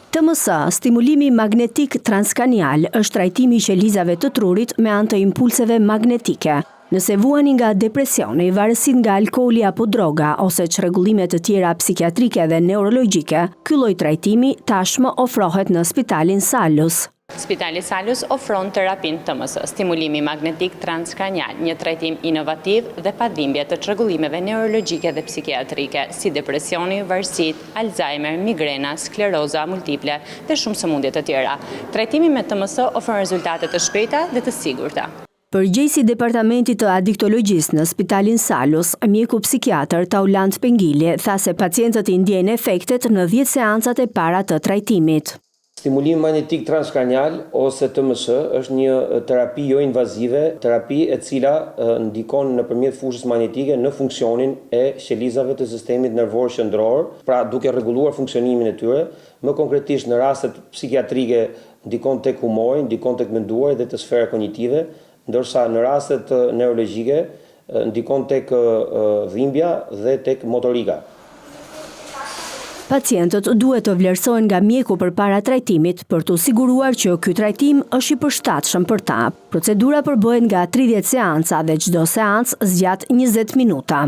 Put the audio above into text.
TMS, stimulimi magnetik transkranial, është trajtimi i qelizave të trurit me anë të impulseve magnetike. Nëse vuani nga depresioni, varësit nga alkooli apo droga ose çrregullime të tjera psikiatrike dhe neurologjike, ky lloj trajtimi tashmë ofrohet në Spitalin Salus. Spitali Salus ofron terapin TMS, stimulimi magnetik transkranial, një trajtim inovativ dhe pa dhimbje të çrregullimeve neurologjike dhe psikiatrike, si depresioni, varësit, Alzheimer, migrena, skleroza multiple dhe shumë sëmundje të tjera. Trajtimi me TMS ofron rezultate të shpejta dhe të sigurta. Përgjegjësi i Departamentit të Adiktologjisë në Spitalin Salus, mjeku psikiatër Taulant Pengili tha se pacientët i ndjejnë efektet në 10 seancat e para të trajtimit. Stimulimi magnetik transkranial ose TMS është një terapi jo invazive, terapi e cila ndikon nëpërmjet fushës magnetike në funksionin e qelizave të sistemit nervor qendror, pra duke rregulluar funksionimin e tyre, më konkretisht në rastet psikiatrike ndikon tek humori, ndikon tek menduari dhe të sfera kognitive, ndërsa në rastet neurologjike ndikon tek dhimbja dhe tek motorika. Pacientët duhet të vlerësohen nga mjeku përpara trajtimit për të siguruar që ky trajtim është i përshtatshëm për ta. Procedura përbëhet nga 30 seanca dhe çdo seancë zgjat 20 minuta.